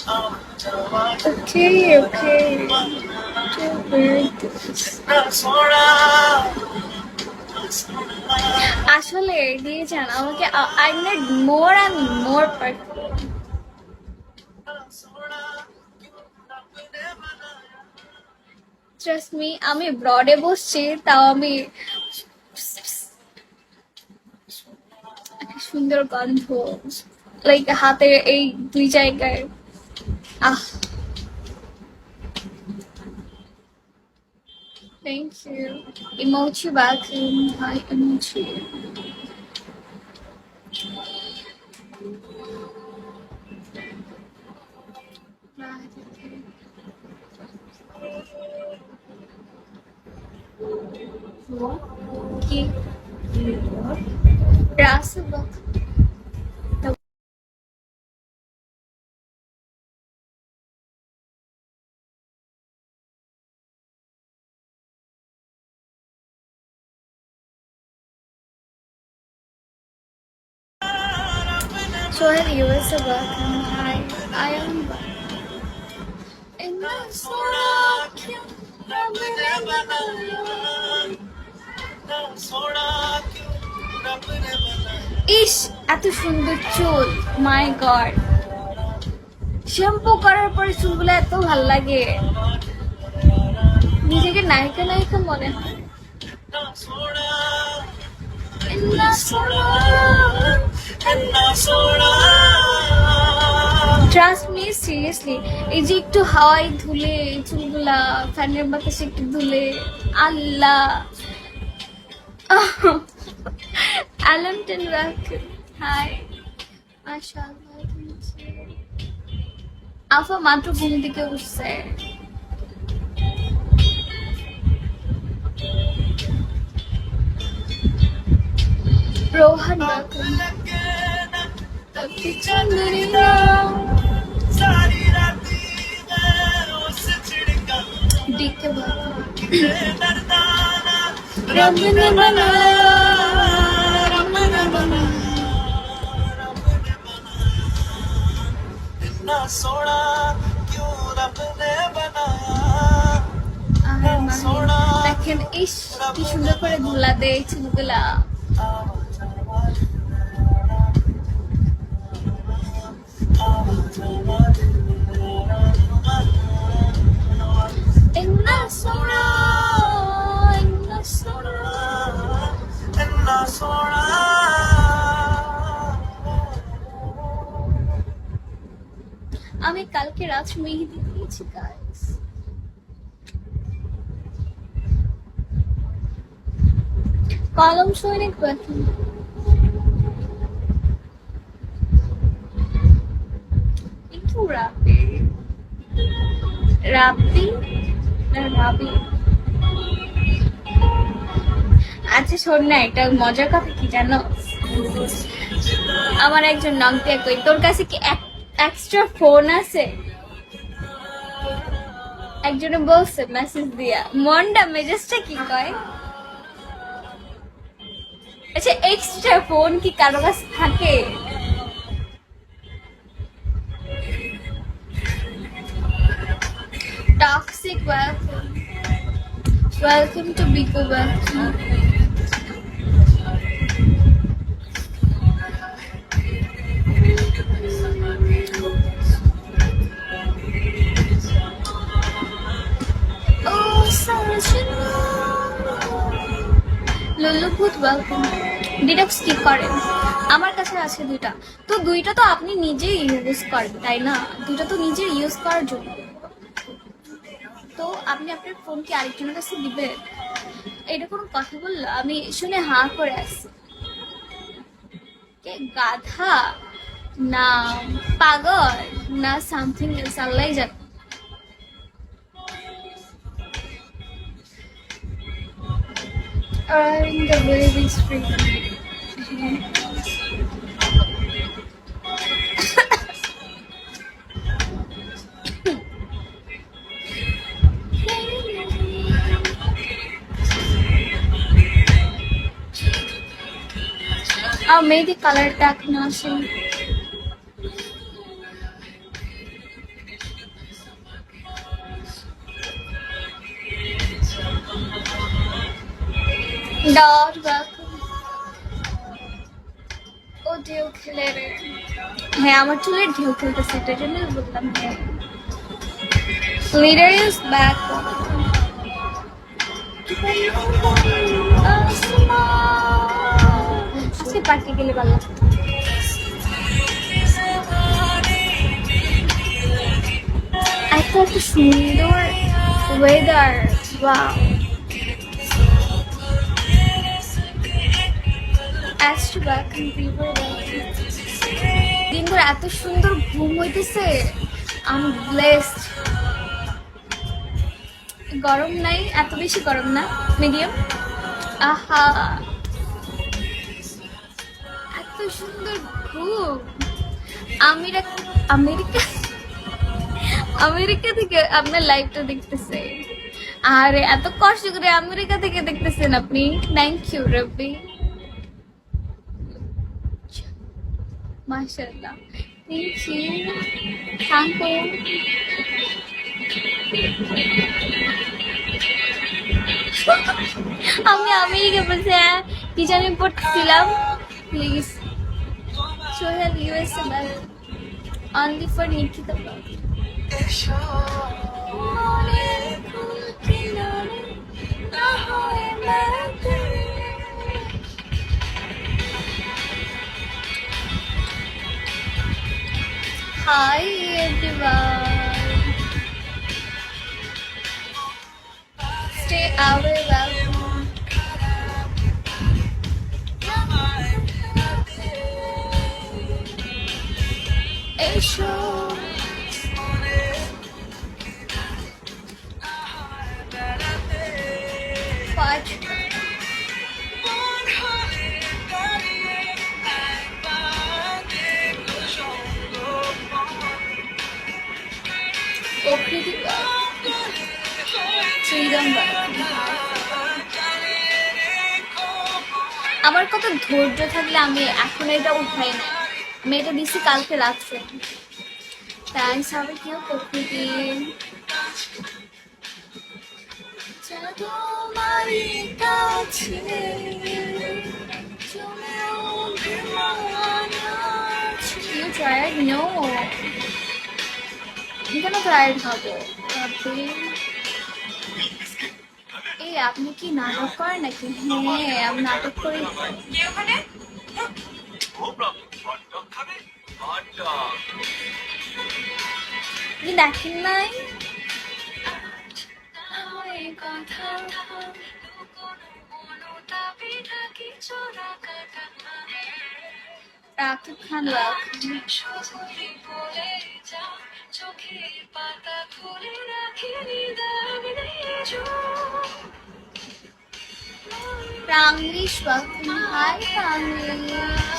Okay, okay. Don't wear this. আসলে দিয়েছেন আমাকে I need more and more perfume. Trust me, আমি ব্রডে বসছি তাও আমি একটা সুন্দর গন্ধ লাইক হাতে এই দুই জায়গায়। আহ, thank you. Emoji bathroom, hi emoji. কি রাসু বক Sohail, you is a welcome. Hi, I am in the ইস এত সুন্দর চুল, মাই গড। শ্যাম্পু করার পরে চুলগুলো এত ভাল লাগে, নিজেকে নায়িকা নায়িকা মনে হয়। ট্রাস্ট মি সিরিয়াসলি, এই যে একটু হাওয়ায় ধুলে চুলগুলা, ফ্যানের বাতাসে একটু ধুলে, আল্লাহ। অ্যালামটন ওয়েলকাম। হাই, মাশাআল্লাহ। আফা মাত্র ঘুম থেকে উঠছে। রোহান ওয়েলকাম। ডিকে দেখেন ইস কি সুন্দর করে ধুলা দেয় চুলগুলা। আমি কালকে রাত মেহেদি দিয়েছি গাইস। কলম সৈনিক বেতন একটু রাবি রাবি রাবি। আচ্ছা শোন না, একটা মজার কথা কি জানো, আমার একজন নক দিয়ে কই তোর কাছে কি এক্সট্রা ফোন আছে? একজনে বলছে মেসেজ দিয়া, মনটা মেজাজটা কি কয়? আচ্ছা এক্সট্রা ফোন কি কারো কাছে থাকে? টক্সিক ওয়েলকাম, ওয়েলকাম টু বিকো ওয়েলকাম। লুলুভূত ওয়েলকাম। ডিটক্স কি করেন? আমার কাছে আছে দুইটা, তো দুইটা তো আপনি নিজেই ইউজ করেন তাই না? দুইটা তো নিজে ইউজ করার জন্য, তো আপনি আপনার ফোন কি আরেকজনের কাছে দিবেন? এটা কোনো কথা বললো? আমি শুনে হাঁ করে আসছি। কে গাধা না পাগল না সামথিং এলস, আল্লাহই জানে। The baby's free. মেহেদি কালারটা এখন আসে। Dot welcome. ও ঢেউ খেলে রে। হ্যাঁ আমার চুলের ঢেউ খেলতেছে, এটার জন্যই বললাম। হ্যাঁ লিডার ইজ ব্যাক। আজকে পার্টি গেলে ভালো লাগতো। এত একটা সুন্দর ওয়েদার, ওয়াও। দিন ধরে এত সুন্দর ঘুম হইতেছে, আমি ব্লেসড। গরম নাই, এত বেশি গরম না, মিডিয়াম। আহা এত সুন্দর ঘুম। আমেরিকা আমেরিকা আমেরিকা থেকে আপনার লাইভটা দেখতেছে, আর এত কষ্ট করে আমেরিকা থেকে দেখতেছেন আপনি। থ্যাংক ইউ রব্বি, মাশাআল্লাহ, থ্যাংক ইউ, থ্যাংক ইউ। আমি আমেরিকা বলছে কি জানি পড়তেছিলাম। Please Sohel USA back only for Nikita. Hi everyone, stay away, welcome. Esho Fudge. আমার কত ধৈর্য থাকলে আমি এখন এটা উঠাই না, আমি এটা দিছি কালকে রাত্রে। থ্যাংকস হবে কেউ প্রকৃতি। You tired? No. আমি কেন টায়ার্ড হবো? এই আপনি কি নাটক করেন নাকি? হ্যাঁ আমি নাটক করি। আপনি দেখেন নাই? রাকিব খান Pranglish, welcome. Hi, Pranglish.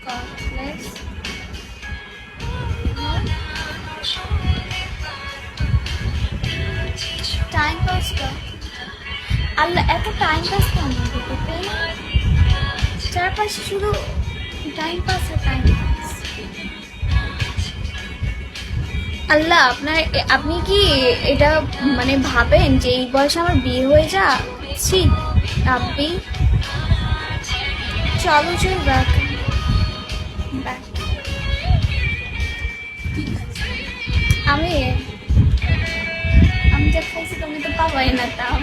God bless. Time pass kar. Allah, এত টাইম পাস কেন করতে? চারপাশে শুধু টাইম পাস আর টাইম পাস। আল্লাহ আপনার, আপনি কি এটা মানে ভাবেন যে এই বয়সে আমার বিয়ে হয়ে যাচ্ছি? আপনি চলো চল ব্যাক ব্যাক। আমি আমি যা খাইছি তুমি তো পাবাই না, তাও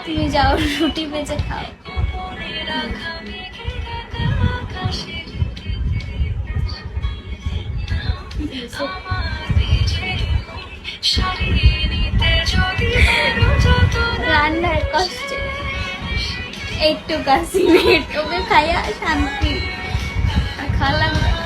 তুমি যাও রুটি বেজে খাও। রান্নার কষ্টে একটু কাশি মিনিট ওকে খাইয়া শান্তি আর খাওয়া লাগবে।